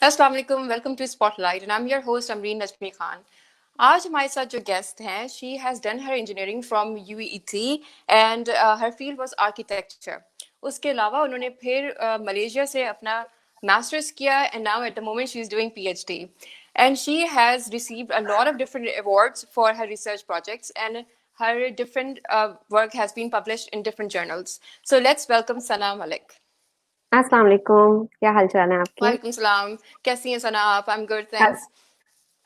अस्सलाम वालेकुम, welcome to spotlight and I am your host Amreen Najmi Khan. आज हमारे साथ जो गेस्ट हैं, she has done her engineering from UET and her field was architecture. उसके अलावा उन्होंने फिर मलेशिया से अपना मास्टर्स किया and now at the moment she is doing PhD and she has received a lot of different awards for her research projects and her different work has been published in different journals. So let's welcome Sana Malik. अस्सलाम वालेकुम, क्या हाल चाल है आपके? वालेकुम सलाम, कैसी हैं सना आप? आई एम गुड, अल- थैंक्स।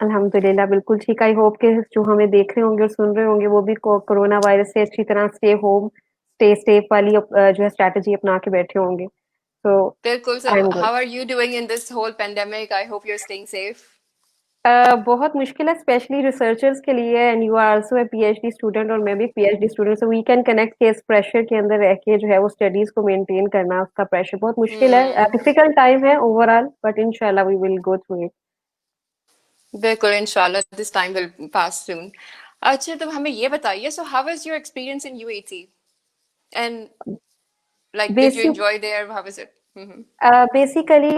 अल्हम्दुलिल्लाह बिल्कुल ठीक। आई होप कि जो हमें देख रहे होंगे और सुन रहे होंगे वो भी कोरोना वायरस से अच्छी तरह स्टे होम स्टे सेफ वाली जो है स्ट्रैटेजी अपना के बैठे होंगे। तो बिल्कुल। So I am good. How are you doing in this whole pandemic? I hope you are staying safe. बहुत मुश्किल है स्पेशली रिसर्चर्स के लिए, and you are also a PhD student और मैं भी PhD student, so we can connect के इस प्रेशर के अंदर रह के जो है वो स्टडीज को मेंटेन करना, उसका प्रेशर बहुत मुश्किल है। हम्म। डिफिकल्ट टाइम है ओवरऑल, बट इंशाल्लाह we will go through it. बिल्कुल, इंशाल्लाह this time will pass soon. अच्छा, तो हमें ये बताइए, so how was your experience in UAE and like did you basic enjoy there? How was it? Hmm. Basically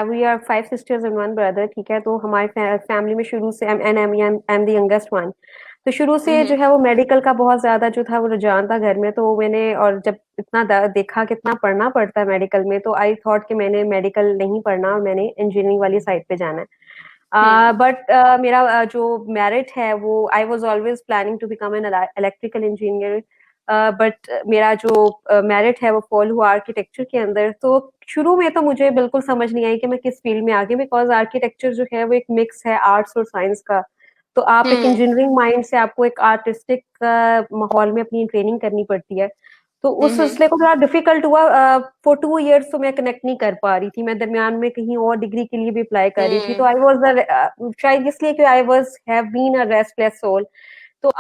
we are five sisters and one brother, ठीक है। तो हमारी family में शुरू से and I am the youngest one. तो शुरू से जो हम्म। है वो मेडिकल का बहुत ज्यादा जो था वो रुझान था घर में। तो मैंने, और जब इतना देखा कितना पढ़ना पड़ता है मेडिकल में, तो आई थॉट कि मैंने मेडिकल नहीं पढ़ना और मैंने इंजीनियरिंग वाली साइड पे जाना है। हम्म। बट मेरा जो मेरिट है वो, I was always planning to become an electrical engineer. But मेरा जो मेरिट है वो फॉल हुआ आर्किटेक्चर के अंदर। तो शुरू में तो मुझे बिल्कुल समझ नहीं आई कि मैं किस फील्ड में आगे, बिकॉज आर्किटेक्चर जो है वो एक मिक्स है आर्ट्स और साइंस का। तो आप एक हम्म। इंजीनियरिंग माइंड से आपको एक आर्टिस्टिक माहौल में अपनी ट्रेनिंग करनी पड़ती है। तो उस हम्म। सिलसिले को थोड़ा डिफिकल्ट हुआ। फॉर 2 इयर्स तो मैं कनेक्ट नहीं कर पा रही थी। मैं दरमियान में कहीं और डिग्री के लिए भी अप्लाई कर रही थी। तो हम्म। आई वॉज शायद इसलिए कि I was have been a restless soul. तो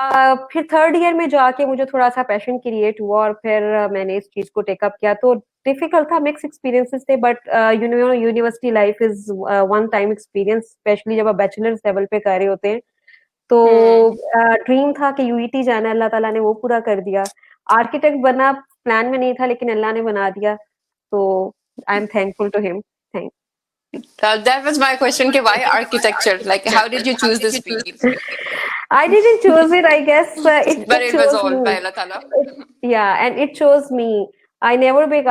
फिर थर्ड ईयर में जाके मुझे थोड़ा सा पैशन क्रिएट हुआ और फिर मैंने इस चीज को टेकअप किया। तो डिफिकल्ट था, मिक्स एक्सपीरियंसेस थे, but university life is one time experience, specially जब आप बैचलर्स लेवल पे कर रहे होते हैं। तो हम्म। ड्रीम था कि यूईटी जाना, अल्लाह ताला ने वो पूरा कर दिया। आर्किटेक्ट बनना प्लान में नहीं था, लेकिन अल्लाह ने बना दिया। तो I am thankful to him. Thank That was my question, कि why architecture? Like, how did you choose this field? I didn't choose it, I guess. But It it was chose all by me. Allah Ta'ala. Yeah, and it chose me. I never be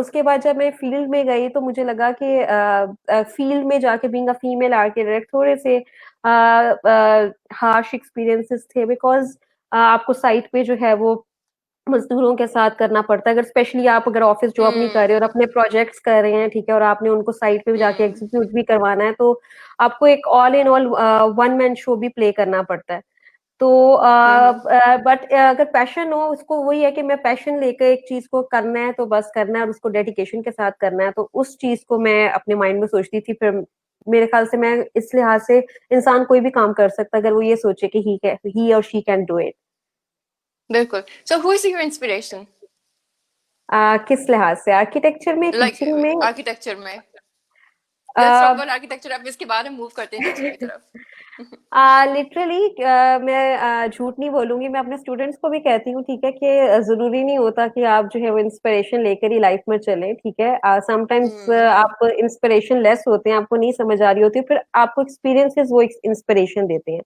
उसके बाद जब मैं field में गई तो मुझे लगा कि फील्ड में जाके बीइंग अ फीमेल आर्किटेक्ट थोड़े से हार्श एक्सपीरियंसेस थे, बिकॉज आपको साइट पे जो है वो मजदूरों के साथ करना पड़ता है। अगर स्पेशली आप अगर ऑफिस जॉब नहीं कर रहे और हम्म। अपने प्रोजेक्ट्स कर रहे हैं, ठीक है, और आपने उनको साइट पे भी जाके हम्म। एग्जीक्यूट भी करवाना है, तो आपको एक all in all one man show भी प्ले करना पड़ता है। तो हम्म। बट अगर पैशन हो, उसको वही है कि मैं पैशन लेकर एक चीज को करना है तो बस करना है और उसको डेडिकेशन के साथ करना है। तो उस चीज को मैं अपने माइंड में सोचती थी। फिर मेरे ख्याल से मैं इस लिहाज से, इंसान कोई भी काम कर सकता है अगर वो ये सोचे कि ही और शी कैन डू इट। बिल्कुल। So who is your inspiration? किस लिहाज से? आर्किटेक्चर में, Like टीचिंग में? architecture में? Let's talk about architecture, अब इसके बाद हम मूव करते हैं टीचिंग की तरफ। लिटरली मैं झूठ नहीं बोलूंगी, मैं अपने स्टूडेंट्स को भी कहती हूँ, ठीक है, कि जरूरी नहीं होता कि आप जो है वो इंस्पिरेशन लेकर ही लाइफ में चलें, ठीक है। समटाइम्स हम्म। आप इंस्पिरेशन लेस होते हैं, आपको नहीं समझ आ रही होती, फिर आपको एक्सपीरियंसेस वो इंस्पिरेशन देते हैं।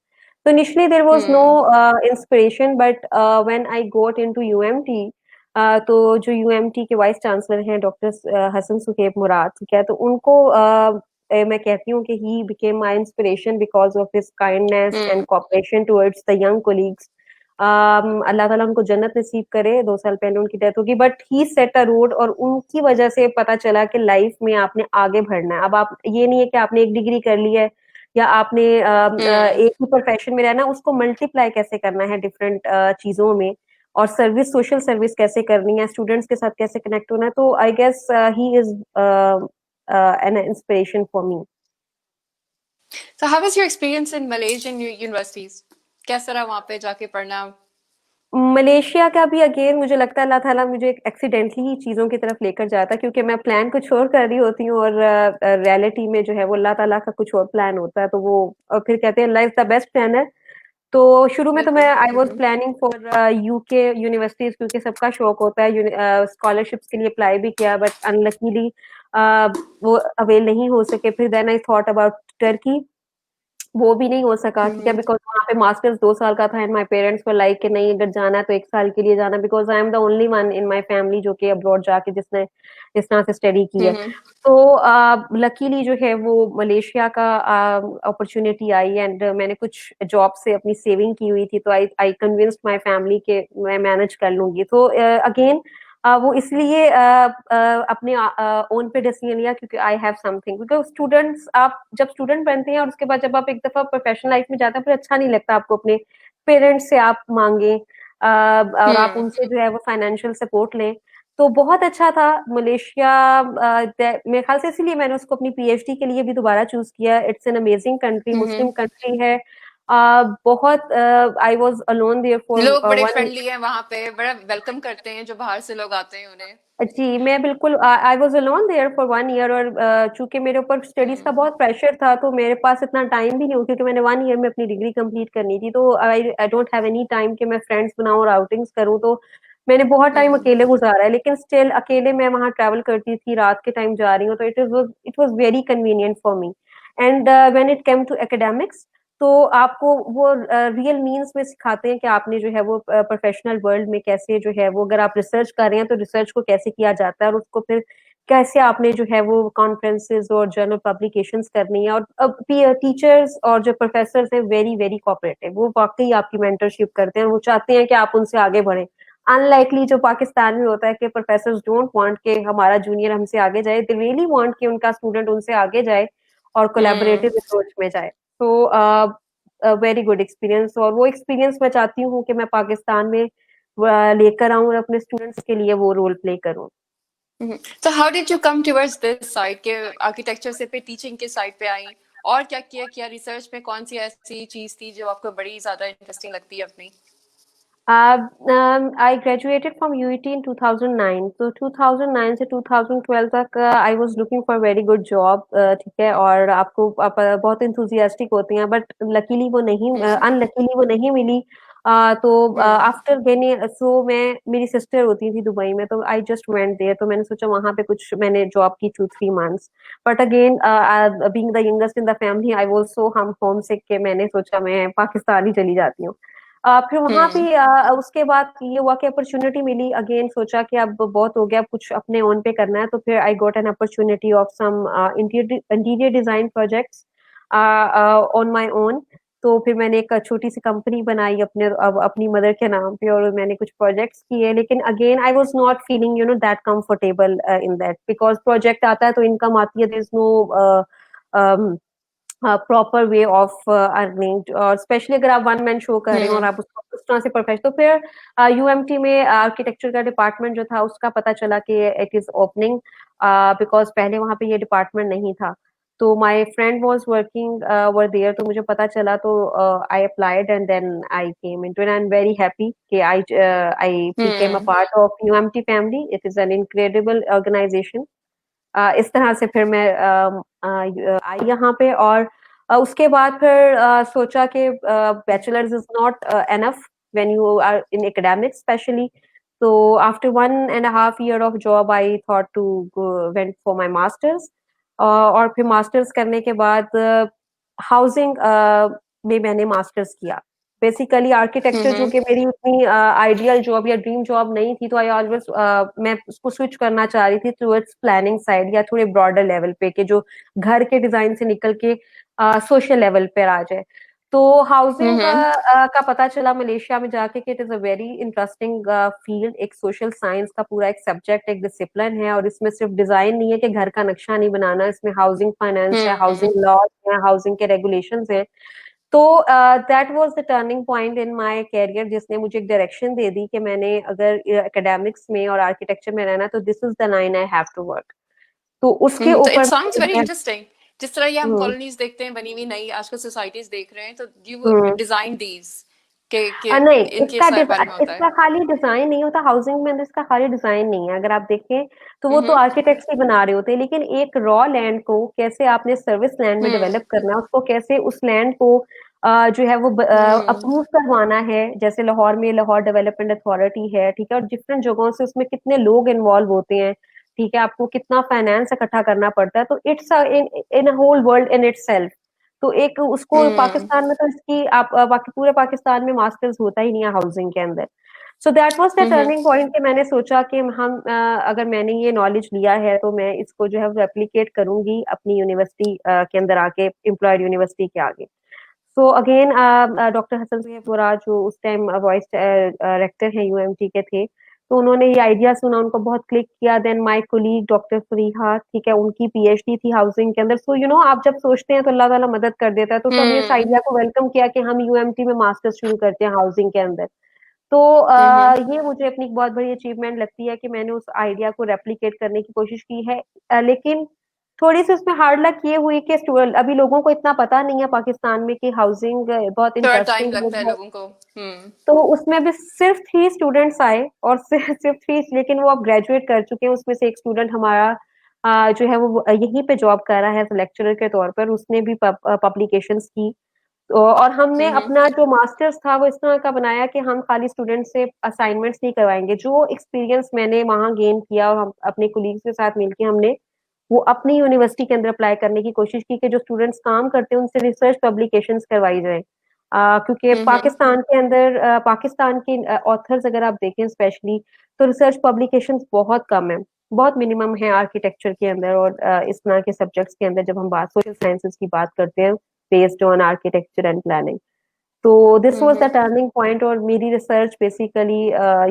तो initially there was no hmm. Inspiration, but when I got into UMT, तो जो यूएमटी के वाइस चांसलर हैं डॉक्टर हसन सुहेब मुराद, ठीक है, तो उनको मैं कहती हूँ कि he became my inspiration because of his kindness and hmm. Cooperation towards the young colleagues. Allah ताला उनको जन्नत नसीब करे। 2 साल पहले उनकी डेथ होगी, but he set a road, और उनकी वजह से पता चला कि लाइफ में आपने आगे बढ़ना है। अब आप, ये नहीं है कि आपने एक डिग्री कर ली है या आपने हम्म। एक ही प्रोफेशन में रहना, उसको मल्टीप्लाई कैसे करना है डिफरेंट चीजों में, और सर्विस, सोशल सर्विस कैसे करनी है, स्टूडेंट्स के साथ कैसे कनेक्ट होना है। तो I guess he is an inspiration for me. So how was your experience in Malaysian universities? कैसा रहा वहाँ पे जाके पढ़ना? मलेशिया का भी अगेन मुझे लगता है अल्लाह ताला मुझे एक्सीडेंटली ही चीजों की तरफ लेकर जाता है, क्योंकि मैं प्लान कुछ और कर रही होती हूँ और रियलिटी में जो है वो अल्लाह ताला का कुछ और प्लान होता है। तो वो, और फिर कहते हैं लाइफ द बेस्ट प्लानर। तो शुरू में तो मैं बिल्कुल। I was planning for UK universities, क्योंकि सबका शौक होता है स्कॉलरशिप्स के लिए अप्लाई भी किया, बट अनलकीली वो अवेल नहीं हो सके। फिर then I thought about Turkey, वो भी नहीं हो सका, ठीक है, हम्म बिकॉज वहाँ पे मास्टर्स 2 साल का था and my parents were like कि नहीं, अगर जाना है तो 1 साल के लिए जाना, because I am the only one in my family जो कि अब्रॉड जाके जिसने इस तरह से स्टडी की है। हम्म तो लकीली जो है वो मलेशिया का अपॉर्चुनिटी आई, एंड मैंने कुछ जॉब से अपनी सेविंग की हुई थी, तो I I convinced my family के मैं मैनेज कर लूंगी। तो अगेन वो इसलिए अपने ओन पे डिसीजन लिया क्योंकि आई हैव समथिंग, क्योंकि स्टूडेंट्स, आप जब स्टूडेंट बनते हैं और उसके बाद जब आप एक दफा प्रोफेशनल लाइफ में जाते हैं, फिर अच्छा नहीं लगता आपको अपने पेरेंट्स से आप मांगे और आप हम्म उनसे जो है वो फाइनेंशियल सपोर्ट लें। तो बहुत अच्छा था मलेशिया। मेरे ख्याल से इसीलिए मैंने उसको अपनी पीएचडी के लिए भी दोबारा चूज किया। It's an amazing country, Muslim hmm. Country है। बहुत I was alone there for लोग बड़े 1। फ्रेंडली हैं वहां पे, बड़ा वेलकम करते हैं जो बाहर से लोग आते हैं उन्हें। जी, मैं बिल्कुल I was alone there for 1 year, और चूंकि मेरे ऊपर स्टडीज का हम्म बहुत प्रेशर था, तो मेरे पास इतना टाइम भी नहीं हुआ, क्योंकि मैंने 1 ईयर में अपनी डिग्री कंप्लीट करनी थी। तो I I don't have any time कि मैं फ्रेंड्स बनाऊं और आउटिंग्स करूं। तो मैंने बहुत टाइम हम्म अकेले गुजारा है, लेकिन स्टिल अकेले मैं वहां ट्रैवल करती थी, रात के टाइम जा रही हूँ, तो it was very convenient for me. And when it came to academics, तो आपको वो रियल मीन्स में सिखाते हैं कि आपने जो है वो प्रोफेशनल वर्ल्ड में कैसे जो है वो, अगर आप रिसर्च कर रहे हैं तो रिसर्च को कैसे किया जाता है, और उसको फिर कैसे आपने जो है वो कॉन्फ्रेंसेज और जर्नल पब्लिकेशंस करनी है। और अब टीचर्स और जो प्रोफेसर हैं वेरी वेरी कोऑपरेटिव, वो वाकई आपकी मेंटरशिप करते हैं, वो चाहते हैं कि आप उनसे आगे बढ़ें। अनलाइकली जो पाकिस्तान में होता है कि प्रोफेसर डोंट वांट कि हमारा जूनियर हमसे आगे जाए, दे रियली वांट कि उनका स्टूडेंट उनसे आगे जाए और हम्म कोलैबोरेटिव रिसर्च में जाए। तो वेरी गुड एक्सपीरियंस, और वो एक्सपीरियंस मैं चाहती हूँ कि मैं पाकिस्तान में लेकर आऊँ और अपने स्टूडेंट्स के लिए वो रोल प्ले करूँ। तो how did you come towards this side के आर्किटेक्चर से पे टीचिंग के साइड पे आई? और क्या किया किया रिसर्च में, कौन सी ऐसी चीज थी जो आपको बड़ी ज्यादा इंटरेस्टिंग लगती है अपनी? I graduated from UET in 2009, तो 2009 से 2012 तक I was looking for very good job, ठीक है, और आप बहुत इंथुजियास्टिक होती हैं, बट लकीली वो नहीं, हम्म अनलकीली वो नहीं मिली। तो हम्म आफ्टर गेनी, सो मैं, मेरी सिस्टर होती थी दुबई में, तो आई जस्ट वेंट देयर, तो मैंने सोचा वहां पे कुछ, मैंने जॉब की 2-3 months. But again being the youngest in the family, I was so हम होम सिक के मैंने सोचा मैं पाकिस्तान ही चली जाती हूँ। फिर वहां हम्म भी उसके बाद ये हुआ कि अपॉर्चुनिटी मिली, अगेन सोचा कि अब बहुत हो गया, अब कुछ अपने ओन पे करना है, तो फिर I got an opportunity of some interior design projects on my own. तो फिर मैंने एक छोटी सी कंपनी बनाई अपने, अब अपनी मदर के नाम पे, और मैंने कुछ प्रोजेक्ट्स किए, लेकिन again I was not feeling that comfortable in that, because project आता है तो इनकम आती है, there is no proper way of earning, और स्पेशली अगर आप वन मैन शो कर रहे हो और हम्म आप उसको उस तरह से प्रोफेशनल, तो फिर यूएमटी में आर्किटेक्चर का डिपार्टमेंट जो था उसका पता चला कि इट इज ओपनिंग, बिकॉज पहले वहां पे ये डिपार्टमेंट नहीं था। तो my friend was working over there, तो मुझे पता चला, तो I applied and then I came into, and I am very happy कि I became a hmm part of UMT family. It is an incredible organisation. इस तरह से फिर मैं आई यहाँ पे, और उसके बाद फिर सोचा कि bachelors is not enough when you are in academics specially. तो after 1.5 year of job I thought to went for my masters, और फिर मास्टर्स करने के बाद हाउसिंग में मैंने मास्टर्स किया। बेसिकली आर्किटेक्चर जो हम्म कि मेरी उतनी आइडियल जॉब या ड्रीम जॉब नहीं थी, तो आई ऑलवेज मैं उसको स्विच करना चाह रही थी टुवर्ड्स प्लानिंग साइड, या थोड़े ब्रॉडर लेवल पे के जो घर के डिजाइन से निकल के सोशल लेवल पे आ जाए। तो हाउसिंग हम्म का पता चला मलेशिया में जाके कि it is a very interesting field, एक सोशल साइंस का पूरा एक सब्जेक्ट, एक डिसिप्लिन है, और इसमें सिर्फ डिजाइन नहीं है कि घर का नक्शा नहीं बनाना, इसमें हाउसिंग फाइनेंस है, हम्म हाउसिंग लॉ है, हाउसिंग के रेगुलेशंस हैं। तो that was the turning point in my career, जिसने मुझे एक डायरेक्शन दे दी कि मैंने अगर एकेडमिक्स में और आर्किटेक्चर में रहना, तो this is the line I have to work. तो उसके तो इट ऊपर साउंड्स वेरी मैं, इंटरेस्टिंग। जिस तरह ये हम हम्म, कॉलोनीज देखते हैं बनी हुई नई आजकल सोसाइटीज देख रहे हैं, तो यू हम्म। डिजाइन दीज के नहीं, इनके बारे में होता है? इसका खाली डिजाइन नहीं होता हाउसिंग में, इसका खाली डिजाइन नहीं है, अगर आप देखें तो वो तो हम्म आर्किटेक्ट्स ही बना रहे होते हैं, लेकिन एक रॉ लैंड को कैसे आपने सर्विस लैंड में हम्म डेवलप करना है, उसको कैसे उस लैंड को जो है वो हम्म अप्रूव करवाना है। जैसे लाहौर में लाहौर डेवलपमेंट अथॉरिटी है, ठीक है, और डिफरेंट जगहों से उसमें कितने लोग इन्वॉल्व होते हैं, ठीक है, आपको कितना फाइनेंस इकट्ठा करना पड़ता है, तो it's in in whole world in itself. तो एक उसको हम्म पाकिस्तान में तो इसकी आप बाकी पूरे पाकिस्तान में मास्टर्स होता ही नहीं है हाउसिंग के अंदर। So that was the hmm turning point कि मैंने सोचा कि हम अगर मैंने ये नॉलेज लिया है तो मैं इसको जो है रेप्लिकेट करूंगी अपनी यूनिवर्सिटी के अंदर आके, एम्प्लॉयड यूनिवर्सिटी के आगे। So again doctor Hasan Syedpura जो उस टाइम वॉइस रेक्टर हैं यूएमटी के थे, तो उन्होंने ये आइडिया सुना, उनको बहुत क्लिक किया। Then my colleague doctor Fariha, ठीक है, उनकी पीएचडी थी हाउसिंग के अंदर। सो आप जब सोचते हैं तो अल्लाह ताला मदद कर देता है, तो सबने इस हम्म आइडिया को वेलकम किया कि हम यूएमटी में मास्टर्स शुरू करते हैं हाउसिंग के अंदर। तो हम्म ये मुझे अपनी एक बहुत बड़ी अचीवमेंट लगती है कि मैंने उस आइडिया को रेप्लिकेट करने की कोशिश की है। लेकिन थोड़ी सी उसमें हार्ड लक ये हुई कि अभी लोगों को इतना पता नहीं है पाकिस्तान में कि हाउसिंग बहुत थोड़ा टाइम इंटरेस्टिंग लगता है है। लोगों को। हम्म तो उसमें भी सिर्फ 3 स्टूडेंट्स आए, और सिर्फ 3, लेकिन वो अब ग्रेजुएट कर चुके हैं। उसमें से एक स्टूडेंट हमारा जो है वो यहीं पे जॉब कर रहा है लेक्चरर के तौर पर, उसने भी पब्लिकेशंस की। तो और हमने हम्म अपना जो मास्टर्स था वो इस तरह का बनाया कि हम खाली स्टूडेंट से असाइनमेंट्स नहीं करवाएंगे। जो एक्सपीरियंस मैंने वहाँ गेन किया और हम अपने कोलीग्स के साथ मिलके हमने वो अपनी यूनिवर्सिटी के अंदर अप्लाई करने की कोशिश की कि जो स्टूडेंट्स काम करते हैं उनसे रिसर्च पब्लिकेशंस करवाई जाए। क्योंकि हम्म पाकिस्तान के अंदर पाकिस्तान के ऑथर्स अगर आप देखें स्पेशली, तो रिसर्च पब्लिकेशंस बहुत कम है, बहुत मिनिमम है आर्किटेक्चर के अंदर और इस तरह के सब्जेक्ट्स के अंदर जब हम बात सोशल साइंसेज की बात करते हैं based on architecture and planning. तो this was the hmm turning point, और मेरी research basically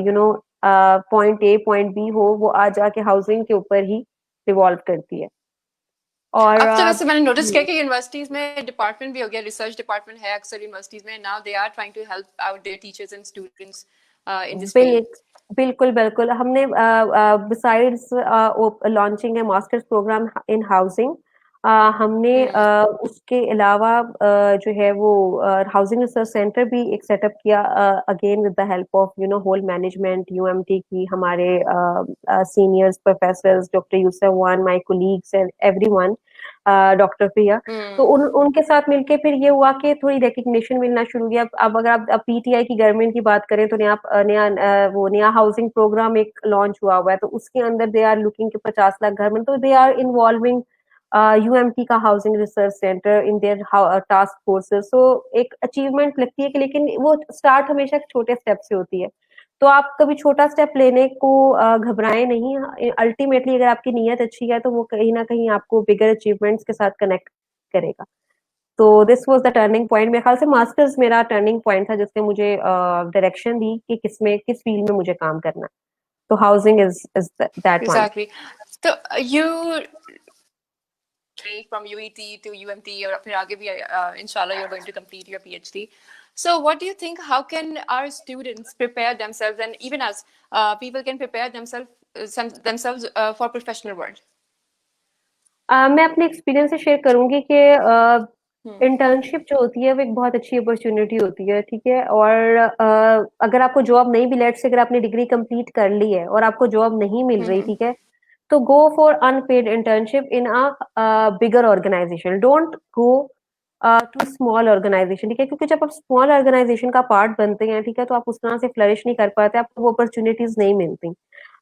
you know point A point B हो वो आ जाके हाउसिंग के ऊपर ही रिवॉल्व करती है। और अब तो वैसे मैंने नोटिस किया कि यूनिवर्सिटीज में डिपार्टमेंट भी हो गया, रिसर्च डिपार्टमेंट है अक्सर यूनिवर्सिटीज में। Now they are trying to help out their teachers and students in this bill field. बिल्कुल बिल्कुल हमने बिसाइड्स लॉन्चिंग है मास्टर्स प्रोग्राम इन हाउसिंग, हमने हम्म उसके अलावा जो है वो हाउसिंग रिसर्च सेंटर भी एक सेटअप किया, again with the help of whole management UMT की, हमारे सीनियर्स प्रोफेसर्स डॉक्टर यूसुफ वन, my colleagues and everyone, doctor Priya. तो हम्म उनके साथ मिलके फिर ये हुआ कि थोड़ी रिकग्निशन मिलना शुरू हुई। अब अगर आप पीटीआई की गवर्नमेंट की बात करें तो वो नया हाउसिंग प्रोग्राम एक लॉन्च हुआ हुआ है, तो उसके अंदर दे आर लुकिंग के 50 लाख घर में, तो दे आर इन्वॉल्विंग यूएमटी का housing research centre in their task forces. So एक अचीवमेंट लगती है कि, लेकिन वो स्टार्ट हमेशा छोटे स्टेप से होती है। तो आप कभी छोटा स्टेप लेने को घबराएं नहीं। अल्टीमेटली अगर आपकी नीयत अच्छी है तो वो कहीं ना कहीं आपको बिगर अचीवमेंट्स के साथ कनेक्ट करेगा। तो this was the turning point. मेरे ख्याल से मास्टर्स मेरा टर्निंग पॉइंट था जिसने मुझे डायरेक्शन दी कि किस फील्ड में मुझे काम करना है। तो housing is that one. Exactly. तो you from UET to UMT और फिर आगे भी inshallah you're going to complete your PhD. So what do you think, how can our students prepare themselves, and even as people can prepare themselves for professional world? मैं अपने experience से share करूंगी कि हम्म internship जो होती है वो एक बहुत अच्छी अपॉर्चुनिटी होती है, ठीक है। और अगर आपको जॉब नहीं भी, लेट से अगर आपने डिग्री कंप्लीट कर ली है और आपको जॉब नहीं मिल रही, हम्म ठीक है, तो go for unpaid internship in a bigger organization, don't go to small organization, ठीक है, क्योंकि जब आप स्मॉल ऑर्गेनाइजेशन का पार्ट बनते हैं, ठीक है, तो आप उस तरह से फ्लरिश नहीं कर पाते, आपको वो अपॉर्चुनिटीज नहीं मिलती।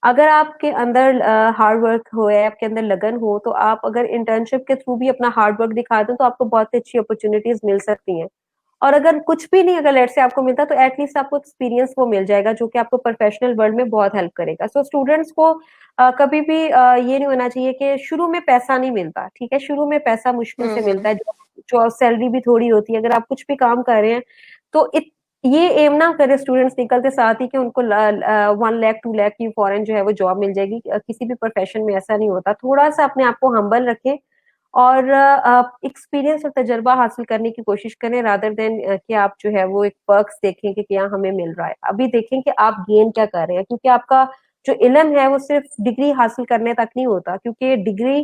अगर आपके अंदर हार्ड वर्क हो है, आपके अंदर लगन हो, तो आप अगर इंटर्नशिप के थ्रू भी अपना हार्ड वर्क दिखा दें तो आपको बहुत अच्छी अपॉर्चुनिटीज मिल सकती हैं। और अगर कुछ भी नहीं, अगर लेट से आपको मिलता, तो एटलीस्ट आपको एक्सपीरियंस वो मिल जाएगा जो कि आपको प्रोफेशनल वर्ल्ड में बहुत हेल्प करेगा। सो स्टूडेंट्स को कभी भी ये नहीं होना चाहिए कि शुरू में पैसा नहीं मिलता, ठीक है, शुरू में पैसा मुश्किल से हम्म मिलता है, जो सैलरी भी थोड़ी होती है। अगर आप कुछ भी काम कर रहे हैं तो ये एम ना करे स्टूडेंट्स निकलते साथ ही कि उनको 1 लाख 2 लाख की फॉरेन जो है वो जॉब मिल जाएगी। किसी भी प्रोफेशन में ऐसा नहीं होता। थोड़ा सा अपने आप को हम्बल रखें और एक्सपीरियंस और तजर्बा हासिल करने की कोशिश करें, रादर देन कि आप जो है वो एक पर्क्स देखें कि क्या हमें मिल रहा है। अभी देखें कि आप गेन क्या कर रहे हैं, क्योंकि आपका जो इल्म है वो सिर्फ डिग्री हासिल करने तक नहीं होता, क्योंकि डिग्री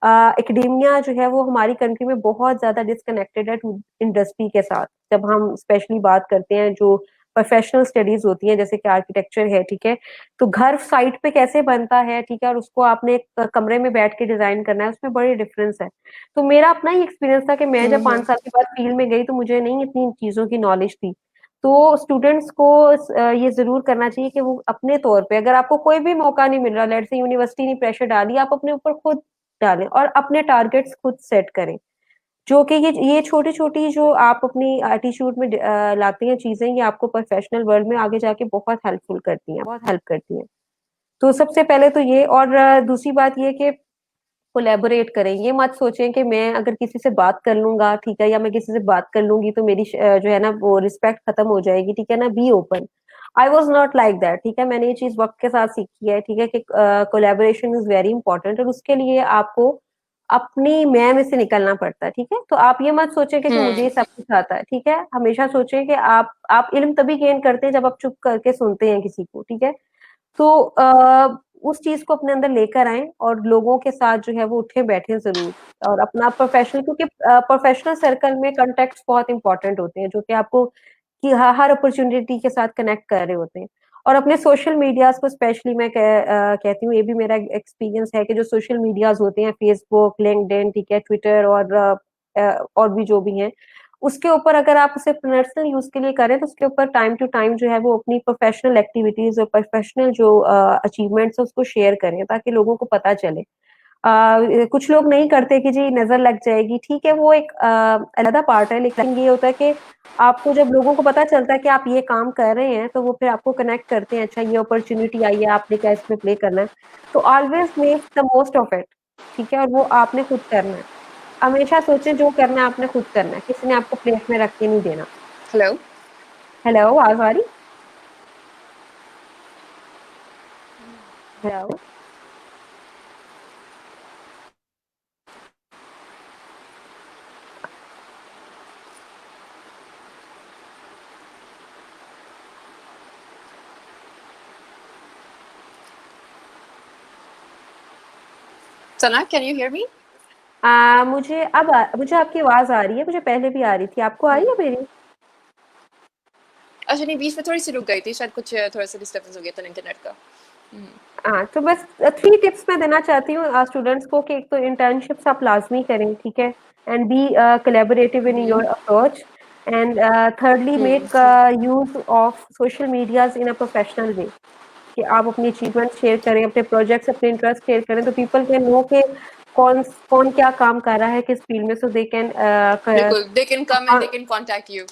एकेडेमिया जो है वो हमारी कंट्री में बहुत ज्यादा डिस्कनेक्टेड है टू इंडस्ट्री के साथ। जब हम स्पेशली बात करते हैं जो प्रोफेशनल स्टडीज होती हैं जैसे कि आर्किटेक्चर है, ठीक है, तो घर साइट पे कैसे बनता है, ठीक है, और उसको आपने एक कमरे में बैठ के डिजाइन करना है, उसमें बड़ी डिफरेंस है। तो मेरा अपना ही एक्सपीरियंस था कि मैं जब 5 साल के बाद फील्ड में गई तो मुझे नहीं इतनी चीजों की नॉलेज थी। तो स्टूडेंट्स को ये जरूर करना चाहिए कि वो अपने तौर पे, अगर आपको कोई भी मौका नहीं मिल रहा, लेट्स से यूनिवर्सिटी ने प्रेशर डाली, आप अपने ऊपर खुद डालें और अपने टारगेट्स खुद सेट करें, जो कि ये छोटी-छोटी जो आप अपनी एटीट्यूड में लाते हैं चीज़ें, ये आपको प्रोफेशनल वर्ल्ड में आगे जाके बहुत हेल्पफुल करती हैं, बहुत हेल्प करती हैं। तो सबसे पहले तो ये, और दूसरी बात ये कि कोलैबोरेट करें। ये मत सोचें कि मैं अगर किसी से बात कर लूँगा, ठीक है, या मैं किसी से बात कर लूँगी तो मेरी जो है ना वो रिस्पेक्ट खत्म हो जाएगी, ठीक है ना? Be open. I was not like that, ठीक है? मैंने ये चीज़ वक़्त के साथ सीखी है, ठीक है, कि कोलैबोरेशन इज़ वेरी इंपॉर्टेंट, और उसके लिए आपको अपनी मैं में से निकलना पड़ता है, ठीक है? तो आप ये मत सोचें कि मुझे हम्म। ये सब कुछ आता है, ठीक है? हमेशा सोचें कि आप इल्म तभी गेन करते हैं जब आप चुप करके सुनते हैं किसी को, ठीक है? तो उस चीज़ को अपने अंदर लेकर आएँ और लोगों के साथ जो है वो उठें-बैठें ज़रूर, और अपना प्रोफ़ेशनल, क्योंकि प्रोफ़ेशनल सर्कल में कॉन्टैक्ट्स बहुत इम्पोर्टेंट होते हैं, जो कि आपको कि हर अपॉर्च्युनिटी के साथ कनेक्ट कर रहे होते हैं। और अपने सोशल मीडियाज़ को स्पेशली मैं कहती हूँ, ये भी मेरा एक्सपीरियंस है कि जो सोशल मीडियाज़ होते हैं, फ़ेसबुक, लिंक्डइन, ठीक है, ट्विटर और भी जो भी हैं, उसके ऊपर अगर आप उसे पर्सनल यूज़ के लिए करें तो उसके ऊपर टाइम टू टाइम जो है वो अपनी प्रोफ़ेशनल एक्टिविटीज़ और प्रोफ़ेशनल जो अचीवमेंट्स हैं उसको शेयर करें, ताकि लोगों को पता चले। कुछ लोग नहीं करते कि जी नज़र लग जाएगी, ठीक है, वो एक अलग पार्ट है, लेकिन ये होता है कि आपको जब लोगों को पता चलता है कि आप ये काम कर रहे हैं, तो वो फिर आपको कनेक्ट करते हैं, अच्छा ये अपॉर्च्युनिटी आई है, आपने क्या इसमें प्ले करना है? तो always make the most of it, ठीक है? और वो आपने खुद करना है। हमेशा सोचें जो करना है आपने खुद करना है, किसी ने आपको प्लेट में रख के नहीं देना। हेलो। हेलो, आवाज़ आ रही? Hello? Sana, can you hear me? मुझे आपकी आवाज़ आ रही है, मुझे पहले भी आ रही थी, आपको आ रही है मेरी? अच्छा, नहीं, बीच में थोड़ी सी रुक गई थी, शायद कुछ थोड़ा सा डिस्टर्बेंस हो गया था इंटरनेट का। हाँ, तो बस 3 टिप्स मैं देना चाहती हूँ स्टूडेंट्स को कि एक तो इंटर्नशिप्स आप लाज़मी करें, ठीक है? And be collaborative in your approach, and thirdly make use of social medias in a professional way, कि आप अपनी अचीवमेंट्स शेयर करें, अपने प्रोजेक्ट्स, अपने इंटरेस्ट शेयर करें, तो पीपल कैन नो कि कौन क्या काम कर रहा है किस फील्ड में, सो दे कैन बिल्कुल, they can come and they can contact you.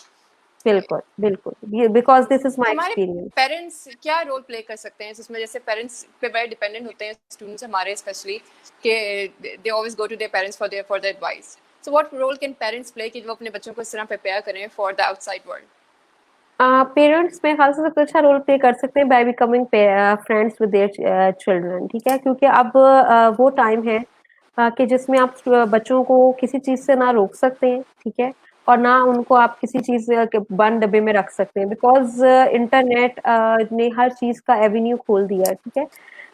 बिल्कुल, बिल्कुल, ये बिकॉज़ दिस इज़ माय हमारे एक्सपीरियंस। पेरेंट्स क्या रोल प्ले कर सकते हैं इसमें? जैसे पेरेंट्स पे बड़े डिपेंडेंट होते हैं स्टूडेंट्स हमारे, स्पेशली कि they always go to their parents for their advice. So what role can parents play कि वो अपने बच्चों को इस तरह प्रिपेयर करें for the outside world? Parents मेरे ख्याल से सबसे अच्छा रोल प्ले कर सकते हैं by becoming friends with their children, ठीक है? क्योंकि अब वो टाइम है कि जिसमें आप बच्चों को किसी चीज़ से ना रोक सकते हैं, ठीक है? और ना उनको आप किसी चीज़ के बंद डब्बे में रख सकते हैं, बिकॉज़ इंटरनेट ने हर चीज़ का एवेन्यू खोल दिया है, ठीक है?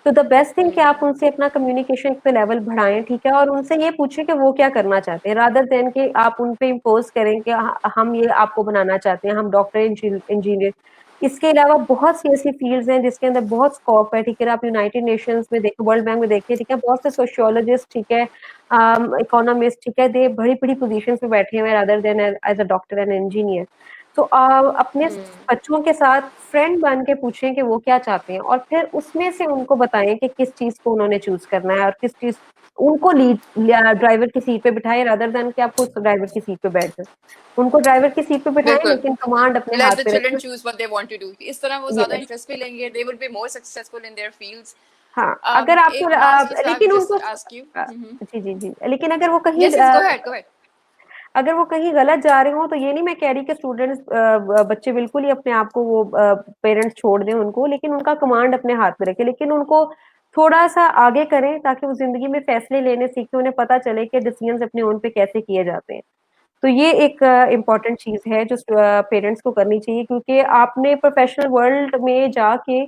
तो द बेस्ट थिंग कि आप उनसे अपना कम्युनिकेशन पे लेवल बढ़ाएँ, ठीक है? और उनसे ये पूछें कि वो क्या करना चाहते हैं, रादर देन कि आप उन पे इम्पोज़ करें कि हम ये आपको बनाना चाहते हैं, हम डॉक्टर, इंजीनियर। इसके अलावा बहुत सी ऐसी फ़ील्ड्स हैं जिसके अंदर बहुत स्कोप है, ठीक है? आप यूनाइटेड नेशंस में देखें, वर्ल्ड बैंक में देखिए, ठीक है? बहुत से सोशियोलॉजिस्ट, ठीक है? इकोनॉमिस्ट, ठीक है? दे बड़ी-बड़ी पोज़ीशंस पे बैठे हुए हैं rather than as a doctor and engineer. तो अपने बच्चों के साथ फ्रेंड बन के पूछें कि वो क्या चाहते हैं, और फिर उसमें से उनको बताएँ कि किस चीज़ को उन्होंने चूज़ करना है, और किस चीज़ उनको लीड या ड्राइवर की सीट पे बिठाएँ रादर देन कि आप खुद ड्राइवर की सीट पे बैठ जाएँ। उनको ड्राइवर की सीट पे बिठाएँ, बिल्कुल। लेकिन कमांड अपने लेट हाथ द पे चिल्ड्रन रखें। Choose what they want to do, इस तरह वो ज्यादा यस, इंटरेस्ट भी लेंगे, they will be more successful in their fields. हाँ, अगर आपको एक लास्ट चीज आई लेकिन जस्ट उनको आस्क यू। जी, जी, जी। लेकिन अगर वो कहीं yes, yes, go ahead, go ahead. अगर वो कहीं गलत जा रहे हों, तो ये नहीं मैं कह रही कि स्टूडेंट्स बच्चे बिल्कुल ही अपने आप को वो पेरेंट्स छोड़ दें उनको, लेकिन उनका कमांड अपने हाथ में रखें, लेकिन उनको थोड़ा-सा आगे करें ताकि वो ज़िंदगी में फैसले लेने सीखें, उन्हें पता चले कि डिसीज़न्स अपने ओन पे कैसे किए जाते हैं। तो ये एक इम्पोर्टेंट चीज़ है जो पेरेंट्स को करनी चाहिए, क्योंकि आपने प्रोफ़ेशनल वर्ल्ड में जाके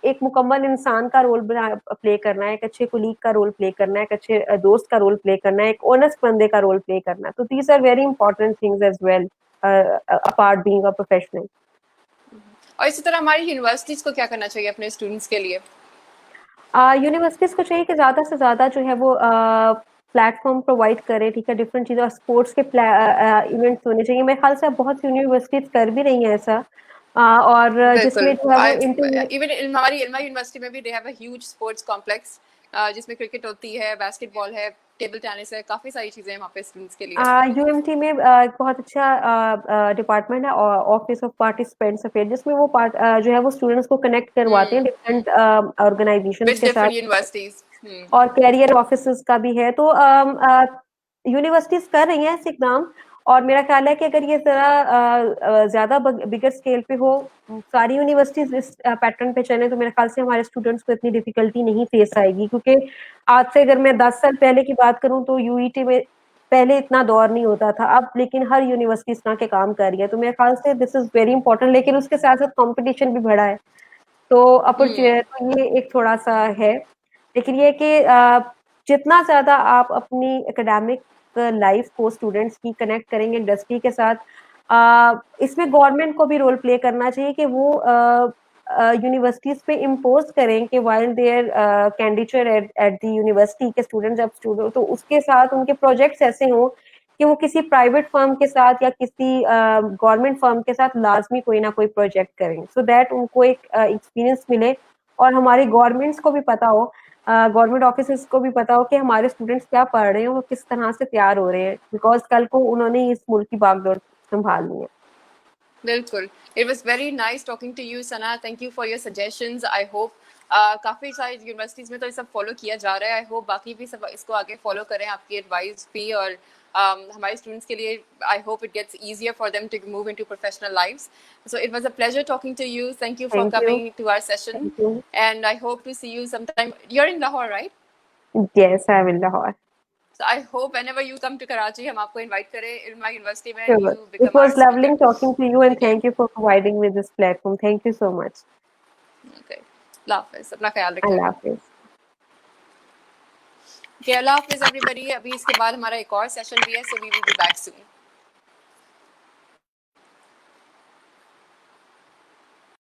एक मुकम्मल इंसान का रोल प्ले करना है, एक अच्छे कोलीग का रोल प्ले करना है, एक अच्छे दोस्त का रोल प्ले करना है, एक ऑनेस्ट बंदे का रोल प्ले करना है। तो these are very important things as well apart being a professional. और इसी तरह हमारी यूनिवर्सिटीज को क्या करना चाहिए अपने स्टूडेंट्स के लिए? यूनिवर्सिटीज को चाहिए कि ज्यादा से ज्यादा जो है वो प्लेटफॉर्म प्रोवाइड करे, ठीक है, डिफरेंट चीजें और स्पोर्ट्स के इवेंट्स होने चाहिए। मेरे ख्याल से अब बहुत सी यूनिवर्सिटीज कर भी रही हैं ऐसा, और जिसमें बिल्कुल। जो है वो इंटर इवन हमारी इल्मा यूनिवर्सिटी में भी they have a huge sports complex, जिसमें क्रिकेट होती है, बास्केटबॉल है, टेबल टेनिस है, काफी सारी चीजें हैं वहाँ पे स्टूडेंट्स के लिए। यूएमटी में एक बहुत अच्छा डिपार्टमेंट है, ऑफिस ऑफ पार्टिसिपेंट्स अफेयर, जिसमें वो जो है वो स्टूडेंट्स को कनेक्ट करवाते हैं डिफरेंट ऑर्गेनाइजेशंस विद के साथ, डिफरेंट यूनिवर्सिटीज। और कैरियर ऑफिसर्स का भी है। तो यूनिवर्सिटीज कर रही हैं ऐसे इकदाम, और मेरा ख्याल है कि अगर ये जरा ज्यादा बिगर स्केल पे हो, सारी यूनिवर्सिटीज इस पैटर्न पे चले, तो मेरे ख्याल से हमारे स्टूडेंट्स को इतनी डिफिकल्टी नहीं फेस आएगी। क्योंकि आज से अगर मैं 10 साल पहले की बात करूं तो यूईटी में पहले इतना दौर नहीं होता था, अब लेकिन हर यूनिवर्सिटी इस तरह के काम कर रही है। तो मेरे ख्याल से दिस इज वेरी इंपॉर्टेंट, लेकिन उसके साथ साथ कंपटीशन भी बढ़ा है, तो अपॉर्चुनिटी तो ये एक थोड़ा सा है। लेकिन ये है कि जितना ज्यादा आप अपनी एकेडमिक लाइफ को स्टूडेंट्स की कनेक्ट करेंगे इंडस्ट्री के साथ, इसमें गवर्नमेंट को भी रोल प्ले करना चाहिए कि वो यूनिवर्सिटीज पे इम्पोज करें कि while their candidature at the university के स्टूडेंट जब स्टूडेंट, तो उसके साथ उनके प्रोजेक्ट्स ऐसे हों कि वो किसी प्राइवेट फर्म के साथ या किसी गवर्नमेंट फर्म के साथ लाजमी कोई ना कोई प्रोजेक्ट करें, सो दैट उनको एक एक्सपीरियंस मिले, और हमारी गवर्नमेंट्स को भी पता हो, गवर्नमेंट ऑफिसर्स को भी पता हो कि हमारे स्टूडेंट्स क्या पढ़ रहे हैं, वो किस तरह से तैयार हो रहे हैं, बिकॉज कल को उन्होंने इस मुल्क की बागडोर संभालनी है। बिल्कुल। It was very nice talking to you Sana, thank you for your suggestions. I hope काफी सारी यूनिवर्सिटीज में तो ये सब फॉलो किया जा रहा है, आई होप बाकी भी सब इसको आगे फॉलो करें, आपकी एडवाइस भी, और हमारे स्टूडेंट्स के लिए I hope it gets easier for them to move into professional lives. So it was a pleasure talking to you. Thank you for thank you. coming to our session, thank you. and I hope to see you sometime. You're in Lahore, right? Yes, I will Lahore. So I hope whenever you come to Karachi, हम आपको invite करें Ilma University में, and Sure. you It become our was speaker lovely talking to you, and again. thank you for providing me this platform. Thank you so much. Okay. अल्लाह हाफिज़, अपना ख्याल Allah रखिएगा। Hafiz. Okay, अल्लाह हाफिज़ everybody। अभी इसके बाद हमारा एक और सेशन भी है, so we will be back soon.